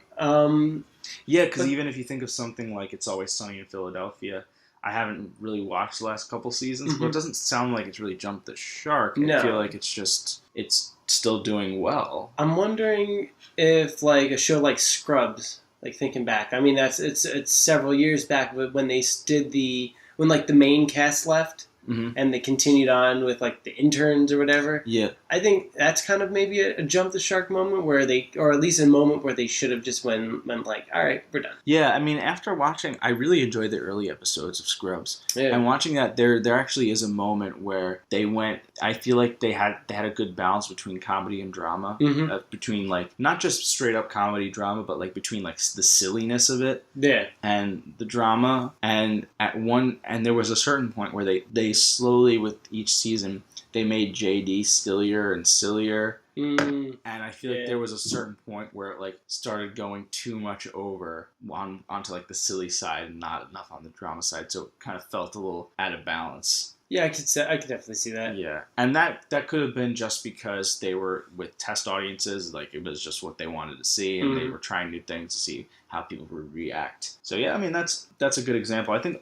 Speaker 1: Because even if you think of something like It's Always Sunny in Philadelphia, I haven't really watched the last couple seasons, but it doesn't sound like it's really jumped the shark.
Speaker 2: No.
Speaker 1: I feel like it's still doing well.
Speaker 2: I'm wondering if like a show like Scrubs, like thinking back. I mean, it's several years back, but when they did when like the main cast left. And they continued on with like the interns or whatever.
Speaker 1: Yeah.
Speaker 2: I think that's kind of maybe a jump the shark moment where or at least a moment where they should have just went like, all right, we're done.
Speaker 1: Yeah, I mean, after watching, I really enjoyed the early episodes of Scrubs.
Speaker 2: Yeah.
Speaker 1: And watching that, there actually is a moment where they went. I feel like they had a good balance between comedy and drama, between like not just straight up comedy drama, but like between like the silliness of it, and the drama. And there was a certain point where they slowly, with each season, they made JD sillier and sillier. And I feel like there was a certain point where it like started going too much over onto like the silly side and not enough on the drama side, so it kind of felt a little out of balance.
Speaker 2: Yeah, I could definitely see that.
Speaker 1: Yeah, and that could have been just because they were with test audiences, like it was just what they wanted to see, and they were trying new things to see how people would react. So yeah, I mean that's a good example. I think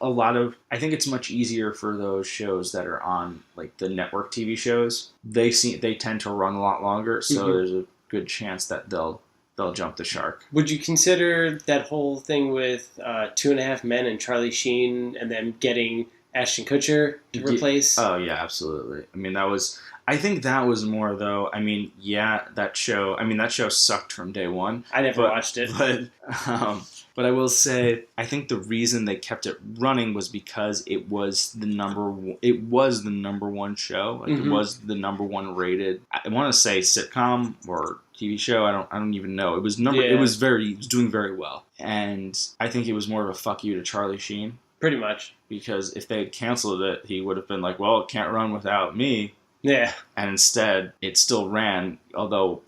Speaker 1: it's much easier for those shows that are on like the network TV shows. They tend to run a lot longer, so there's a good chance that they'll jump the shark.
Speaker 2: Would you consider that whole thing with 2.5 Men and Charlie Sheen, and then getting Ashton Kutcher to replace?
Speaker 1: Oh yeah, absolutely. I mean I think that was more though. I mean, that show sucked from day one.
Speaker 2: I never watched it.
Speaker 1: But I will say, I think the reason they kept it running was because it was the number one show. Like it was the number one rated. I want to say sitcom or TV show. I don't even know. It was It was doing very well, and I think it was more of a fuck you to Charlie Sheen.
Speaker 2: Pretty much.
Speaker 1: Because if they had canceled it, he would have been like, well, it can't run without me.
Speaker 2: Yeah.
Speaker 1: And instead, it still ran, although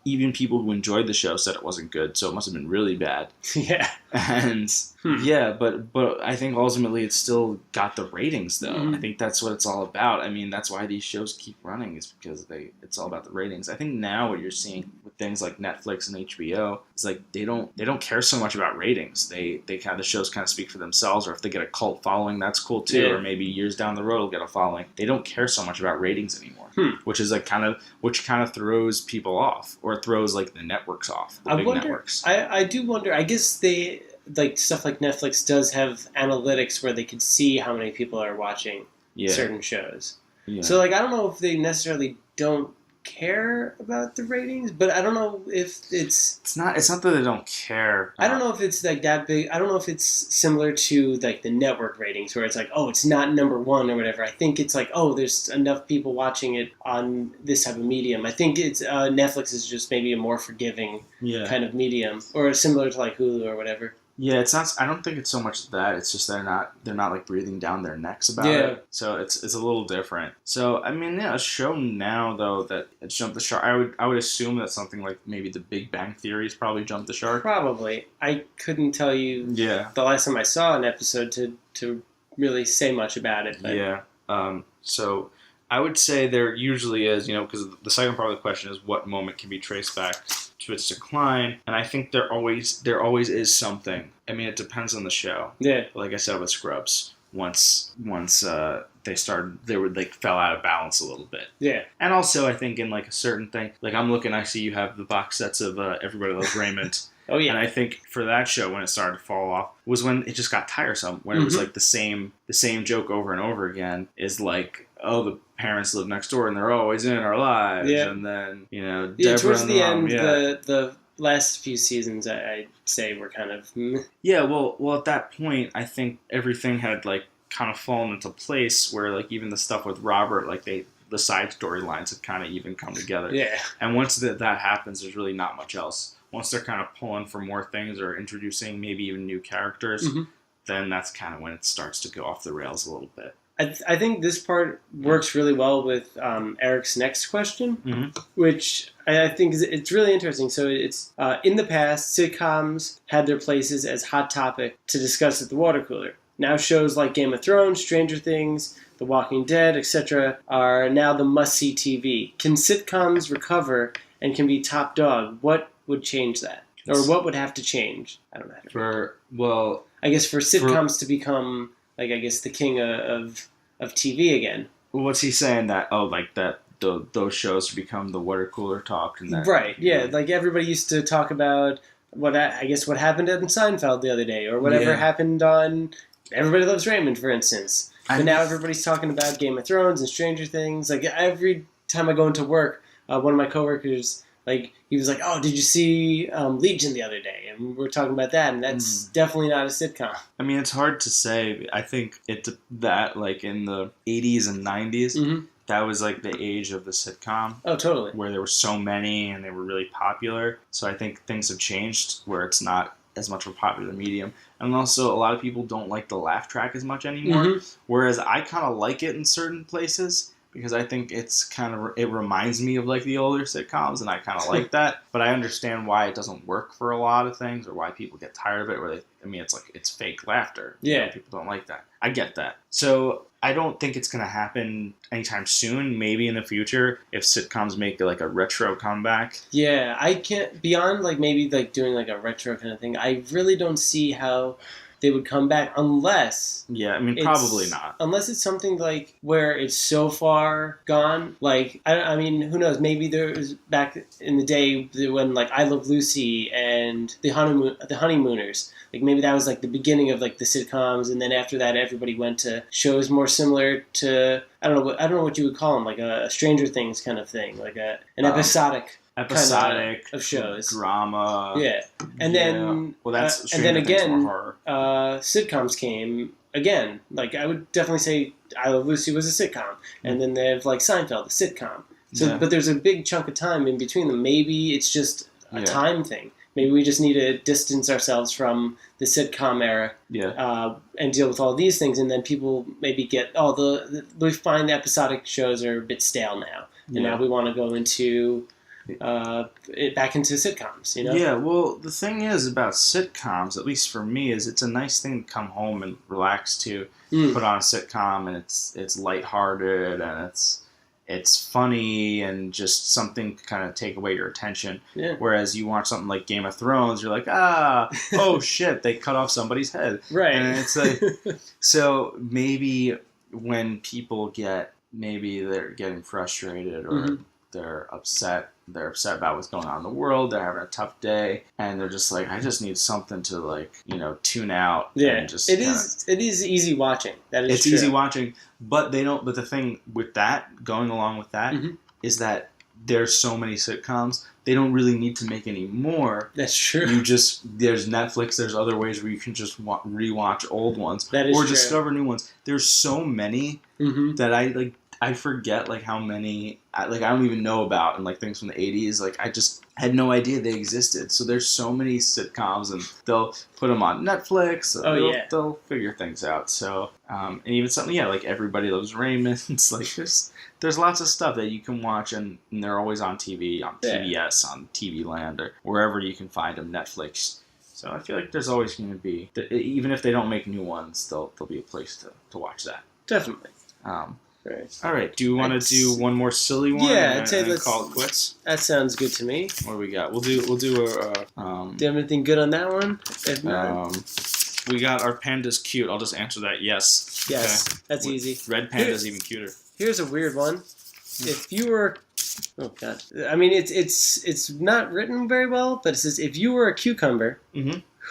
Speaker 1: even people who enjoyed the show said it wasn't good, so it must have been really bad.
Speaker 2: Yeah.
Speaker 1: And Yeah, but I think ultimately it still got the ratings though. I think that's what it's all about. I mean, that's why these shows keep running is because it's all about the ratings. I think now what you're seeing with things like Netflix and HBO is like they don't care so much about ratings. They kind of the shows kind of speak for themselves, or if they get a cult following, that's cool too. Or maybe years down the road will get a following. They don't care so much about ratings anymore, which is like kind of throws people off, or throws like the networks off. The big networks.
Speaker 2: I do wonder. I guess they. Like stuff like Netflix does have analytics where they can see how many people are watching certain shows. Yeah. So like I don't know if they necessarily don't care about the ratings, but I don't know if it's
Speaker 1: not that they don't care.
Speaker 2: I don't know if it's like that big. I don't know if it's similar to like the network ratings where it's like, oh, it's not number one or whatever. I think it's like, oh, there's enough people watching it on this type of medium. I think it's Netflix is just maybe a more forgiving kind of medium, or similar to like Hulu or whatever.
Speaker 1: Yeah, it's not. I don't think it's so much that. It's just they're not like breathing down their necks about it. So it's a little different. So I mean, a show now though that it's jumped the shark. I would assume that something like maybe The Big Bang Theory has probably jumped the shark.
Speaker 2: Probably. I couldn't tell you. The last time I saw an episode to really say much about it. But.
Speaker 1: Yeah. So I would say there usually is, because the second part of the question is what moment can be traced back to its decline, and I think there always is something. I mean, it depends on the show.
Speaker 2: Yeah.
Speaker 1: Like I said with Scrubs, once they fell out of balance a little bit.
Speaker 2: Yeah.
Speaker 1: And also, I think in like a certain thing, like I see you have the box sets of Everybody Loves Raymond.
Speaker 2: Oh yeah.
Speaker 1: And I think for that show, when it started to fall off, was when it just got tiresome. When it was like the same joke over and over again. Is like, oh, the parents live next door and they're always in our lives. Yeah. And then Deborah
Speaker 2: towards the end, the last few seasons, I'd say were kind of.
Speaker 1: Yeah. Well, at that point, I think everything had like kind of fallen into place where like even the stuff with Robert, like the side storylines had kind of even come together.
Speaker 2: Yeah.
Speaker 1: And once that happens, there's really not much else. Once they're kind of pulling for more things or introducing maybe even new characters, then that's kind of when it starts to go off the rails a little bit.
Speaker 2: I think this part works really well with Eric's next question, which I think it's really interesting. So it's in the past, sitcoms had their places as hot topic to discuss at the water cooler. Now shows like Game of Thrones, Stranger Things, The Walking Dead, etc. are now the must-see TV. Can sitcoms recover and can be top dog? What would change that? Or what would have to change? I don't know. I guess for sitcoms to become, like, I guess the king of TV again.
Speaker 1: What's he saying that, those shows become the water cooler talk? And that,
Speaker 2: right, yeah. Like, everybody used to talk about what happened at Seinfeld the other day, or whatever happened on Everybody Loves Raymond, for instance. But now everybody's talking about Game of Thrones and Stranger Things. Like, every time I go into work, one of my coworkers, like, he was like, oh, did you see Legion the other day? And we're talking about that, and that's definitely not a sitcom.
Speaker 1: I mean, it's hard to say. I think that, like, in the 80s and 90s, that was, like, the age of the sitcom.
Speaker 2: Oh, totally.
Speaker 1: Where there were so many, and they were really popular. So I think things have changed, where it's not as much of a popular medium. And also, a lot of people don't like the laugh track as much anymore. Whereas I kind of like it in certain places, because I think it reminds me of like the older sitcoms, and I kind of like that. But I understand why it doesn't work for a lot of things, or why people get tired of it. It's fake laughter.
Speaker 2: Yeah,
Speaker 1: people don't like that. I get that. So I don't think it's going to happen anytime soon. Maybe in the future, if sitcoms make like a retro comeback.
Speaker 2: Yeah, I can't beyond like maybe like doing like a retro kind of thing. I really don't see how they would come back unless...
Speaker 1: Yeah, I mean, probably not.
Speaker 2: Unless it's something like where it's so far gone. Like, I mean, who knows? Maybe there was back in the day when like I Love Lucy and the Honeymooners. Like maybe that was like the beginning of like the sitcoms, and then after that everybody went to shows more similar to I don't know what you would call them, like a Stranger Things kind of thing, like an episodic of shows,
Speaker 1: drama.
Speaker 2: Yeah, and then and then again, sitcoms came again. Like I would definitely say I Love Lucy was a sitcom, and then they have like Seinfeld, a sitcom. So, but there's a big chunk of time in between them. Maybe it's just a time thing. Maybe we just need to distance ourselves from the sitcom era, and deal with all these things, and then people maybe get we find the episodic shows are a bit stale now, and now we want to go into back into sitcoms, you know?
Speaker 1: Yeah, well, the thing is about sitcoms, at least for me, is it's a nice thing to come home and relax to. Put on a sitcom, and it's lighthearted, and it's funny, and just something to kind of take away your attention.
Speaker 2: Yeah.
Speaker 1: Whereas you watch something like Game of Thrones, you're like, oh shit, they cut off somebody's head.
Speaker 2: Right.
Speaker 1: And it's like, so maybe when people maybe they're getting frustrated or they're upset about what's going on in the world, they're having a tough day, and they're just like, I just need something to, like, tune out.
Speaker 2: Yeah,
Speaker 1: and just
Speaker 2: it is easy watching. That is
Speaker 1: it's
Speaker 2: true.
Speaker 1: easy watching, but but the thing with that, going along with that, is that there's so many sitcoms, they don't really need to make any more.
Speaker 2: That's true.
Speaker 1: There's Netflix, there's other ways where you can just rewatch old ones.
Speaker 2: That is
Speaker 1: or
Speaker 2: true.
Speaker 1: Discover new ones. There's so many that I forget, like, how many, I don't even know about, and, like, things from the 80s, like, I just had no idea they existed. So there's so many sitcoms, and they'll put them on Netflix, so they'll figure things out. So, and even something, like Everybody Loves Raymond, it's like, there's lots of stuff that you can watch, and they're always on TV, on PBS, on TV Land, or wherever you can find them, Netflix. So I feel like there's always going to be, even if they don't make new ones, there'll be a place to watch that.
Speaker 2: Definitely.
Speaker 1: Right. All right. Do you want to do one more silly one?
Speaker 2: Yeah,
Speaker 1: and let's call it quits.
Speaker 2: That sounds good to me.
Speaker 1: What do we got? We'll do a.
Speaker 2: Do you have anything good on that one? If not,
Speaker 1: we got our panda's cute. I'll just answer that yes.
Speaker 2: Yes, okay. That's easy.
Speaker 1: Red panda's even cuter.
Speaker 2: Here's a weird one. If you were, oh god, I mean it's not written very well, but it says if you were a cucumber.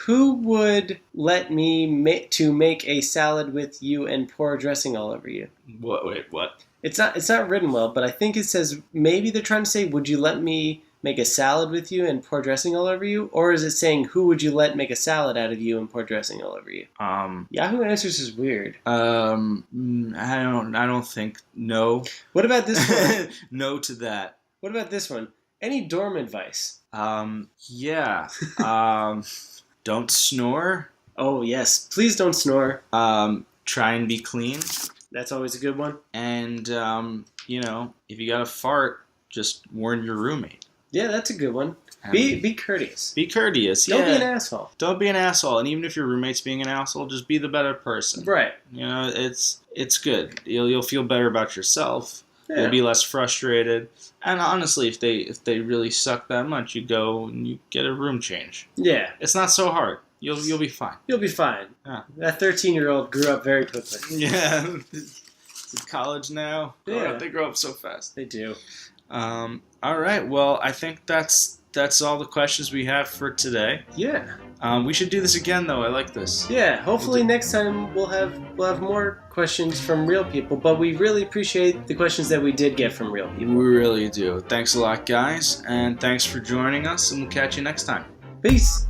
Speaker 2: Who would let me make a salad with you and pour dressing all over you?
Speaker 1: What? Wait, what?
Speaker 2: It's not written well, but I think it says maybe they're trying to say, would you let me make a salad with you and pour dressing all over you? Or is it saying, who would you let make a salad out of you and pour dressing all over you? Yahoo Answers is weird.
Speaker 1: I don't think no.
Speaker 2: What about this one?
Speaker 1: No to that.
Speaker 2: What about this one? Any dorm advice?
Speaker 1: Yeah. Don't snore.
Speaker 2: Oh, yes. Please don't snore.
Speaker 1: Try and be clean.
Speaker 2: That's always a good one.
Speaker 1: And, if you got to fart, just warn your roommate.
Speaker 2: Yeah, that's a good one. Be courteous.
Speaker 1: Be courteous,
Speaker 2: Don't be an asshole.
Speaker 1: Don't be an asshole. And even if your roommate's being an asshole, just be the better person.
Speaker 2: Right.
Speaker 1: It's good. You'll feel better about yourself.
Speaker 2: Yeah.
Speaker 1: You'll be less frustrated. And honestly, if they really suck that much, you go and you get a room change.
Speaker 2: Yeah.
Speaker 1: It's not so hard. You'll be fine.
Speaker 2: You'll be fine.
Speaker 1: Yeah.
Speaker 2: That 13-year-old grew up very quickly.
Speaker 1: Yeah. It's in college now.
Speaker 2: Yeah.
Speaker 1: They grow up so fast.
Speaker 2: They do.
Speaker 1: All right. Well, I think that's all the questions we have for today.
Speaker 2: Yeah.
Speaker 1: We should do this again, though. I like this.
Speaker 2: Yeah. Hopefully next time we'll have more questions from real people. But we really appreciate the questions that we did get from real people.
Speaker 1: We really do. Thanks a lot, guys, and thanks for joining us. And we'll catch you next time.
Speaker 2: Peace.